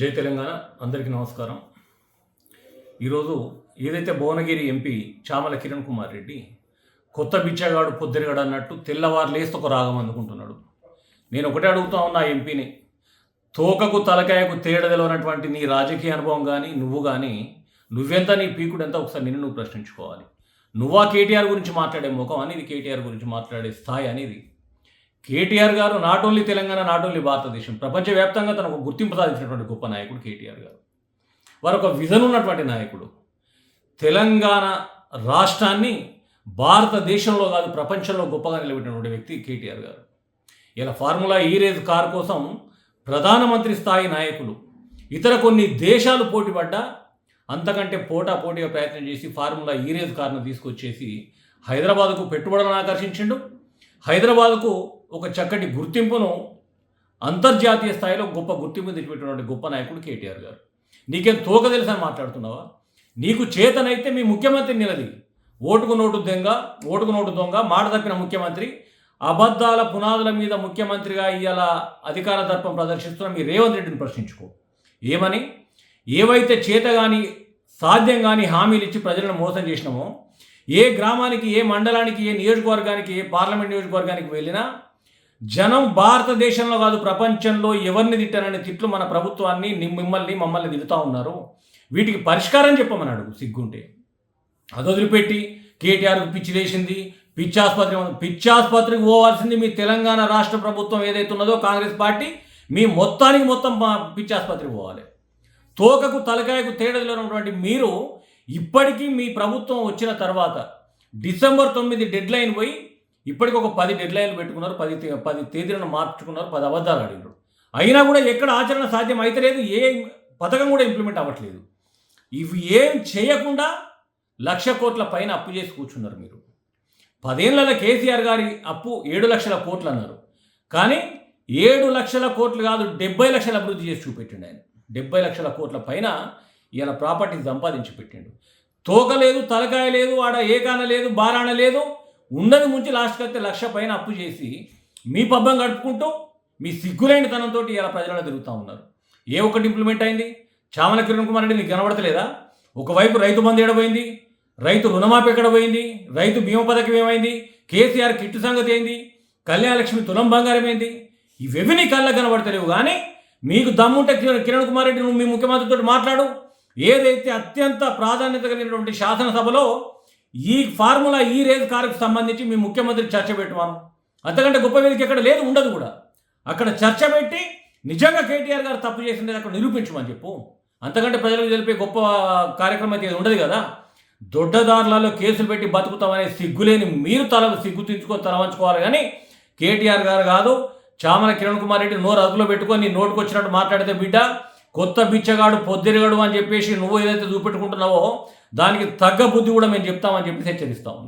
జై తెలంగాణ. అందరికీ నమస్కారం. ఈరోజు ఏదైతే భువనగిరి ఎంపీ చామల కిరణ్ కుమార్ రెడ్డి కొత్త బిచ్చగాడు పొద్దురుగాడు అన్నట్టు తెల్లవారు లేస్తే ఒక రాగం అందుకుంటున్నాడు. నేను ఒకటే అడుగుతా ఉన్నా ఎంపీని, తోకకు తలకాయకు తేడా తెలియనటువంటి నీ రాజకీయ అనుభవం కానీ నువ్వు కానీ నువ్వెంత, నీ పీకుడు ఎంత, ఒకసారి నువ్వు ప్రశ్నించుకోవాలి. నువ్వా కేటీఆర్ గురించి మాట్లాడే ముఖం అనేది, కేటీఆర్ గురించి మాట్లాడే స్థాయి అనేది. కేటీఆర్ గారు not only Telangana, not only భారతదేశం, ప్రపంచవ్యాప్తంగా తనకు గుర్తింపు సాధించినటువంటి గొప్ప నాయకుడు కేటీఆర్ గారు. వారు ఒక విజన్ ఉన్నటువంటి నాయకుడు. తెలంగాణ రాష్ట్రాన్ని భారతదేశంలో కాదు ప్రపంచంలో గొప్పగా నిలబెట్టినటువంటి వ్యక్తి కేటీఆర్ గారు. ఇలా ఫార్ములా ఈ రేజ్ కార్ కోసం ప్రధానమంత్రి స్థాయి నాయకులు ఇతర కొన్ని దేశాలు పోటీపడ్డా అంతకంటే పోటీగా ప్రయత్నం చేసి ఫార్ములా ఈ రేజ్ కార్ను తీసుకొచ్చేసి హైదరాబాద్కు పెట్టుబడులను ఆకర్షించిండు. హైదరాబాద్కు ఒక చక్కటి గుర్తింపును, అంతర్జాతీయ స్థాయిలో గొప్ప గుర్తింపు తెచ్చిపెట్టినటువంటి గొప్ప నాయకుడు కేటీఆర్ గారు. నీకేం తోక తెలుసని మాట్లాడుతున్నావా? నీకు చేతనైతే మీ ముఖ్యమంత్రి నిలది. ఓటుకు నోటు దొంగ, మాట తప్పిన ముఖ్యమంత్రి, అబద్ధాల పునాదుల మీద ముఖ్యమంత్రిగా ఇవాళ అధికార దర్పం ప్రదర్శిస్తున్న మీ రేవంత్ రెడ్డిని ప్రశ్నించుకో. ఏమని? ఏవైతే చేత కానీ సాధ్యం కానీ హామీలు ఇచ్చి ప్రజలను మోసం చేసినామో, ఏ గ్రామానికి, ఏ మండలానికి, ఏ నియోజకవర్గానికి, ఏ పార్లమెంట్ నియోజకవర్గానికి వెళ్ళినా జనం భారతదేశంలో కాదు ప్రపంచంలో ఎవరిని తిట్టారనే తిట్లు మన ప్రభుత్వాన్ని, మమ్మల్ని తిడుతూ ఉన్నారు. వీటికి పరిష్కారం చెప్పమని అడుగు సిగ్గుంటే. అది వదిలిపెట్టి కేటీఆర్కు పిచ్చి లేచింది, పిచ్చాసుపత్రికి పోవాల్సింది మీ తెలంగాణ రాష్ట్ర ప్రభుత్వం ఏదైతే ఉన్నదో కాంగ్రెస్ పార్టీ, మీ మొత్తం పిచ్చాసుపత్రికి పోవాలి. తోకకు తలకాయకు తేడాలైనటువంటి మీరు ఇప్పటికీ మీ ప్రభుత్వం వచ్చిన తర్వాత డిసెంబర్ 9 డెడ్ లైన్ పోయి ఇప్పటికి ఒక 10 డెడ్ లైన్లు పెట్టుకున్నారు, 10 తేదీలను మార్చుకున్నారు, 10 అబద్ధాలు ఆడినారు. అయినా కూడా ఎక్కడ ఆచరణ సాధ్యం అయితే లేదు, ఏ పథకం కూడా ఇంప్లిమెంట్ అవ్వట్లేదు. ఇవి ఏం చేయకుండా 1,00,000 కోట్ల పైన అప్పు చేసి కూర్చున్నారు మీరు. 10 ఏళ్ల కేసీఆర్ గారి అప్పు 7 లక్షల కోట్లు అన్నారు. కానీ 7 లక్షల కోట్లు కాదు, 70 లక్షల అభివృద్ధి చేసి చూపెట్టిండు ఆయన. 70 లక్షల కోట్ల పైన ఇలా ప్రాపర్టీ సంపాదించి పెట్టిండు. తోక లేదు, తలకాయ లేదు, ఆడ ఏకాన లేదు, బారాణ లేదు, ఉన్నది ముంచి లాస్ట్కి వస్తే 1,00,000 పైన అప్పు చేసి మీ పబ్బం గడుపుకుంటూ మీ సిగ్గులేని తనంతో ఇలా ప్రజలను తిరుగుతూ ఉన్నారు. ఏ ఒక్కటి ఇంప్లిమెంట్ అయింది? చామల కిరణ్ కుమార్ రెడ్డి నీకు కనబడతలేదా? ఒకవైపు రైతు బంధు ఎడబోయింది, రైతు రుణమాఫీ ఎక్కడ పోయింది, రైతు బీమా పథకం ఏమైంది, కేసీఆర్ కిట్టు సంగతి ఏంది, కళ్యాణ లక్ష్మి తులం బంగారం ఏంది? ఇవేవి నీ కళ్ళకు కనబడతలేవు. కానీ మీకు దమ్ముంటే కిరణ్ కుమార్ రెడ్డి నువ్వు మీ ముఖ్యమంత్రితో మాట్లాడు. ఏదైతే అత్యంత ప్రాధాన్యత కలిగినటువంటి శాసనసభలో ఈ ఫార్ములా ఈ రేజ్ కారుకు సంబంధించి మీ ముఖ్యమంత్రి చర్చ పెట్టమను. అంతకంటే గొప్ప వేదిక ఎక్కడ లేదు, ఉండదు కూడా. అక్కడ చర్చ పెట్టి నిజంగా కేటీఆర్ గారు తప్పు చేసింది అక్కడ నిరూపించమని చెప్పు. అంతకంటే ప్రజలకు తెలిపే గొప్ప కార్యక్రమం అయితే ఉండదు కదా. దొడ్డదారులలో కేసులు పెట్టి బతుకుతామనే సిగ్గులేని మీరు సిగ్గు తీర్చుకొని తల వంచుకోవాలి. కానీ కేటీఆర్ గారు కాదు, చామల కిరణ్ కుమార్ రెడ్డి నోరు అదుపులో పెట్టుకొని నీ నోటుకు వచ్చినట్టు మాట్లాడితే బిడ్డ కొత్త బిచ్చగాడు పొద్దురుగాడు అని చెప్పేసి నువ్వు ఏదైతే చూపెట్టుకుంటున్నావో దానికి తగ్గ బుద్ధి కూడా మేము చెప్తామని చెప్పి హెచ్చరిస్తాము.